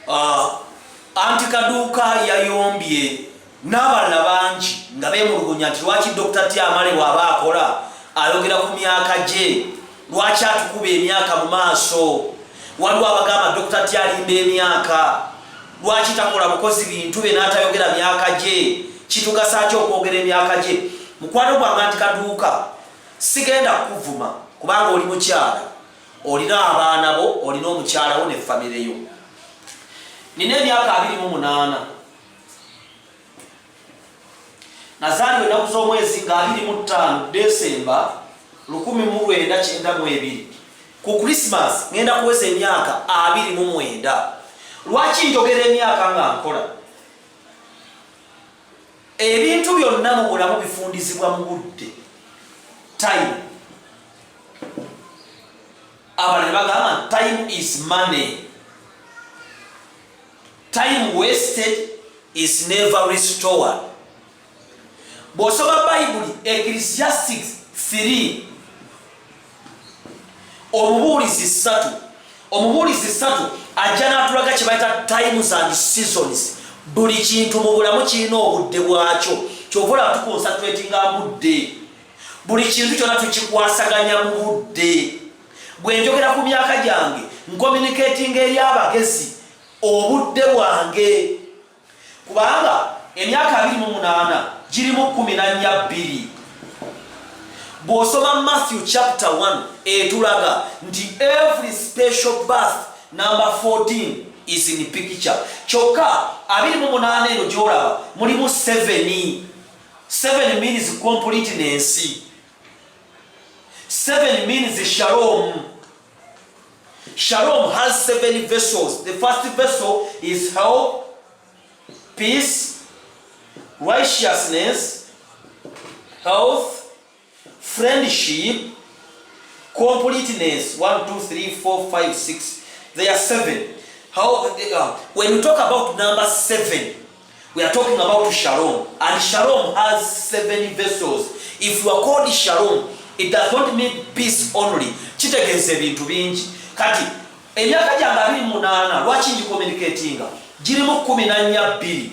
Anti Kaduuka yayombye n'abalala bangi nga beemulugunya nti lwaki Dr. Amale bw'aba akola ayogera ku myaka gye, lwaki atukuba emyaka mu maaso, waliwo abagamba Dr. alimba emyaka, lwaki takola bukozi bintu be n'atayogera myaka gye, kitugasa ki okwogera emyaka gye? Mukwano gwange Anti Kaduuka sigenda kukuvuma kubanga oli mukyala, olina abaana bo, olina omukyala wo ne famire yo. Nina emyaka 28. Nazaliwe ennaku z'omwezi nga 25 Desemba 1992. Ku Christmas ngenda kuweza emyaka 29. Lwaki njogera emyaka nga nkola? Ebintu byonna mu bulamu bifundizibwa mu budde. Time. Abalala bagamba time is money. Time wasted is never restored. Bw'osoma Bible Ecclesiastes 3 omubuulizi 3 ajja n'atulaga kye bayita times and seasons. Buli kintu mu bulamu kirina obudde bwakyo, kyova olaba tukonsatratinga mu budde. Buli kintu kyonna tukikwasaganya mu budde. Bwe njogera ku myaka gyange nkomunikatinga eri abagezi obudde bwange, kubanga emyaka 28 girimu 14. Bw'osoma Matthew chapter 1 etulaga nti every special birth number 14 is in picture. Kyokka 28 eno gy'olaba mulimu 7. 7 means completeness. 7 means shalom. Shalom has 7 vessels. The first vessel is health, peace, righteousness, health, friendship, completeness. 1, 2, 3, 4, 5, 6. There are 7. When we talk about number 7, we are talking about shalom. And shalom has 7 vessels. If you are called shalom, it does not mean peace only. Kitegeeza ebintu bingi. Kati emyaka gyange 28 lwaki ngicommunicatinga girimu 14.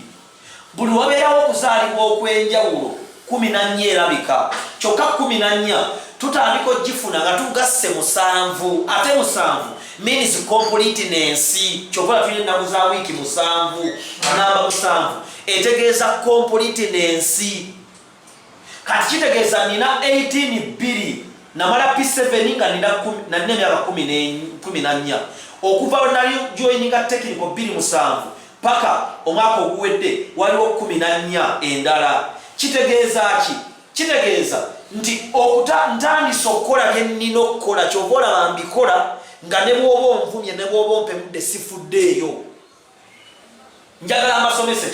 Buli wabeerawo okuzaalibwa okwenjawulo 14 erabika. Kyokka 14 tutandika ogifuna nga tugasse 7. Ate 7 means completeness. Kyokka tulina ennaku za wiiki 7. Namba 7 etegeeza completeness. Kati kitegeeza nina 18 namala P7 nga nina emyaka 14. Okuva we nali joininga technical 27 paka omwaka oguwedde waliwo 14 endala. Kitegeeza ki? Kitegeeza nti ntandise okukola bye nnina okukola, kyova olaba mbikola nga ne bw'oba onvumye ne bw'oba ompemudde sifuddeeyo. Njagala mbasomese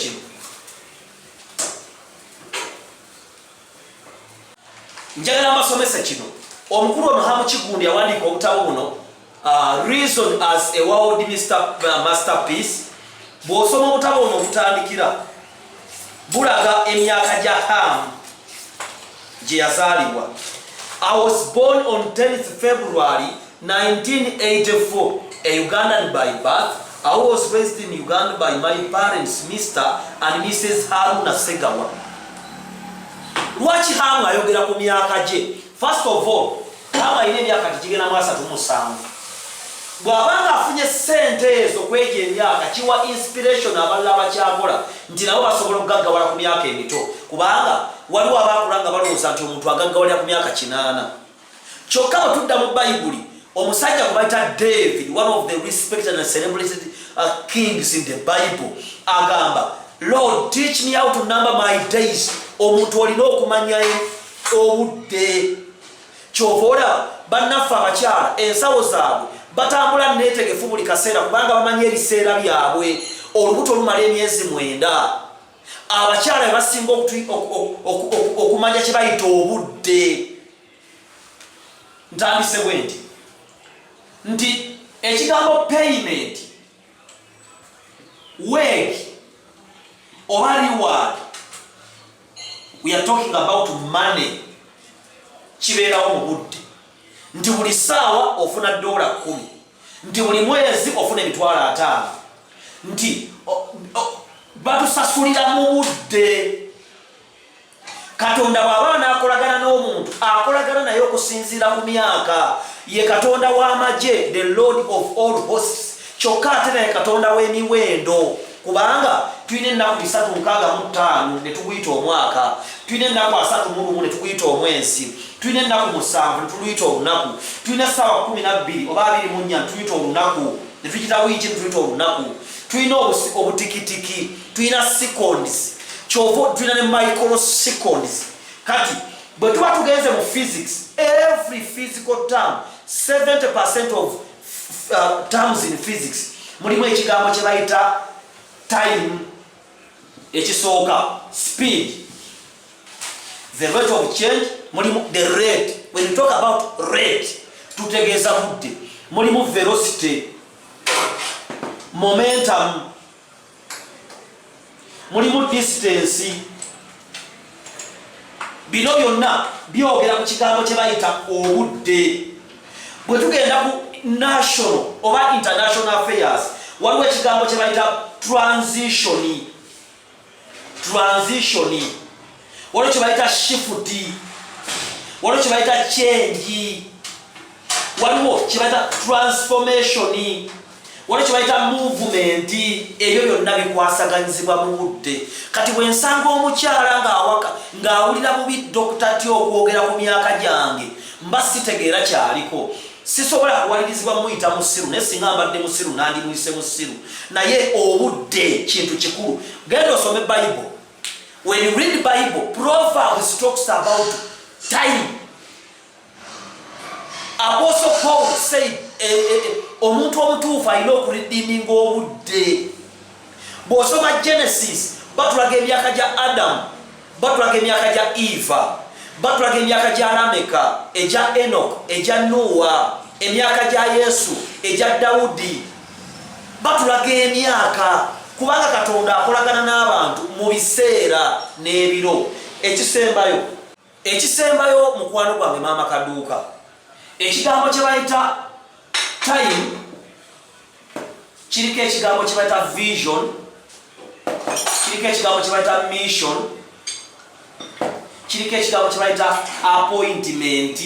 kino. Omukulu ono Hamukigundi yawandiika obutabo buno Reason as a World Masterpiece. Bw'osoma obutabo buno obutandikira bulaga emyaka gya Hamu gye yazaalibwa. I was born on 10th February 1984, a Ugandan by birth. I was raised in Uganda by my parents, Mr. and Mrs. Haruna Segawa. Lwaki Hamu ayogera ku myaka gye? First of all, Hamu alina emyaka gigenda mu 37. Bw'abanga afunye ssente ezo kwegya emyaka kiwa inspiration abalala bakyakola nti nabo basobola okugaggawala ku myaka emito, kubanga waliwo abaakula nga balowooza nti omuntu agaggawalira ku myaka 8. Kyokka bwe tudda mu Bayibuli, omusajja gwe bayita David, one of the respected and celebrated kings in the Bible, agamba, Lord, teach me how to number my days. Omuntu olina okumanya obudde. Kyova olaba bannaffe abakyala ensawo zaabwe batambula neetegefu buli kaseera kubanga bamanyi ebiseera byabwe. Olubuto lumala emyezi 9. Abakyala be basinga okumanya kye bayita obudde. Ntandise bwe nti ekigambo payment, wage oba reward, we are talking about money. Kibeerawo mu budde. Nti buli ssaawa ofuna $10, nti buli mwezi ofuna $50, nti batusasulira mu budde. Katonda bw'aba n'akolagana n'omuntu akolagana naye okusinziira ku myaka. Ye Katonda w'amagye, the Lord of all hosts. Kyokka ate naye Katonda w'emiwendo, kubanga tulina ennaku 365 ne tuguyita omwaka, tulina ennaku 31 ne tuguyita omwezi, tulina ennaku 7 ne tuguyita olunaku, tulina essaawa 12 oba 24 ne tuguyita olunaku, ne tugiyita wiiki ne tuguyita olunaku, tulina obutikitiki, tulina seconds, kyova tulina ne microseconds. Kati bwe tuba tugenze mu physics, every physical term, 70% of terms in physics mulimu ekigambo kye bayita time, ekisooka speed, the rate of change, mulimu the rate. When you talk about rate, tutegeeza budde. Mulimu velocity, momentum, mulimu distance. Bino byonna byogera ku kigambo kye bayita obudde. Bwe tugenda ku national oba international affairs, waliwo ekigambo kye bayita transition, waliwo kye bayita shift, waliwo kye bayita change, waliwo kye bayita transformation, waliwo kye bayita movement. Ebyo byonna bikwasaganyizibwa mu budde. Kati bwe nsanga omukyala ng'awulira bubi Dr. T okwogera ku myaka gyange, mba sitegeera kyaliko. Sisobola kuwalirizibwa muyita musiru, naye singa mbadde musiru nandimuyise musiru. Naye obudde kintu kikulu. Genda osome Bible. When you read the Bible, Proverbs talks about time. Apostle Paul said, omuntu omutuufu alina okuredeeminga obudde. Bw'osoma Genesis, batulaga emyaka gya Adam, batulaga emyaka gya Eva, batulaga emyaka gya Lameka, egya Enoch, egya Noah, emyaka gya Yesu, egya Dawudi. Batulaga emyaka, kubanga Katonda akolagana n'abantu mu biseera n'ebiro. Ekisembayo mukwano gwange maama Kaduuka, ekigambo kye bayita time, kiriko ekigambo kye bayita vision, kiriko ekigambo kye bayita mission, kiriko ekigambo kye bayita appointment,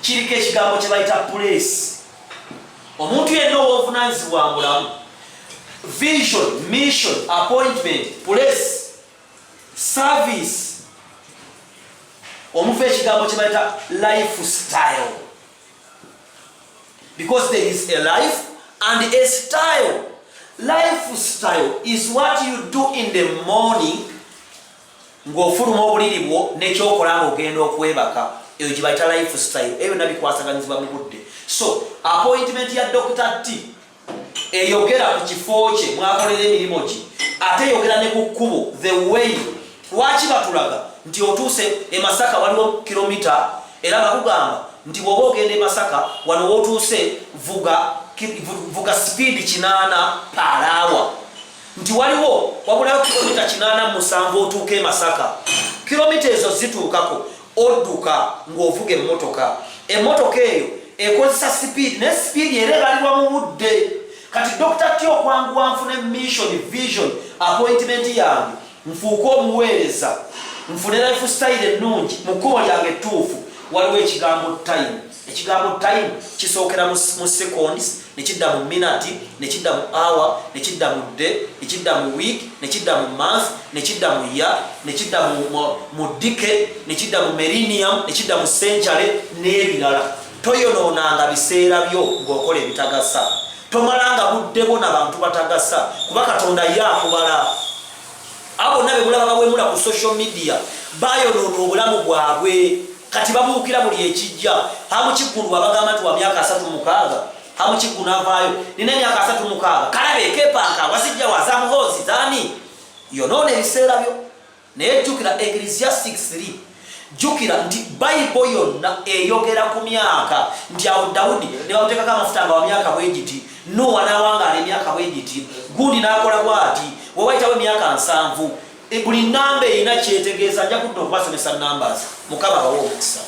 kiriko ekigambo kye bayita place. Omuntu yenna ow'obuvunaanyizibwa mu bulamu, vision, mission, appointment, place, service. Omuva ekigambo kye bayita lifestyle, because there is a life and a style. Lifestyle is what you do in the morning ng'ofuluma obuliri bwo n'ekyokola ng'ogenda okwebaka. Eyo gye bayita lifestyle. Ebyo nabikwasaganizibwa mu budde. So appointment ya Dr. T eyogera ku kifo kye mwakolera emirimu gye, ate eyogera ne ku kkubo, the way. Lwaki batulaga nti otuuse e Masaka waliwo kilomita, era bakugamba nti bw'oba ogenda e Masaka wano w'otuuse vuga speed 8 per hour. Nti waliwo wabulayo kilomita 8 otuuka e Masaka. Kilomita ezo zituukako odduka ng'ovuga emmotoka. Emmotoka eyo ekozesa speed, ne speed era ebalibwa mu budde. Kati Dr. T okwanguwa nfune mission, vision, appointment yange, nfuuka omuweereza, nfune lifestyle ennungi mu kkubo lyange ettuufu. Waliwo ekigambo time. Ekigambo time kisookera mu seconds, ne kidda mu minute, ne kidda mu hour, ne kidda mu day, ne kidda mu week, ne kidda mu month, ne kidda mu year, ne kidda mu decade, ne kidda mu millennium, ne kidda mu century n'ebirala. Toyonoonanga biseera byo ng'okola ebitagasa. Tomalanga budde bo n'abantu batagasa, kuba Katonda ye akubala. Abo nabe bulaba babwemula ku social media bayonoona obulamu bwabwe. Kati babuukira buli ekijja. Hamu Kiggunu abagamba nti wa myaka 36, Hamu Kiggunu avaayo nina emyaka 36, kalabe kepanka wasijja wazamuhozi zani yonoona ebiseera byo. Naye jjukira Ecclesiastes 3, jjukira nti Bible yonna eyogera ku myaka, nti awo Dawudi ne bamuteekako amafuta nga wa myaka bwe giti, Nowa n'awangaala emyaka bwe giti, gundi n'akola bw'ati, we wayitawo emyaka 7. Buli nnamba erina kyetegeeza. Nja kudda okubasomesa numbers. Mukama bawe omukisa.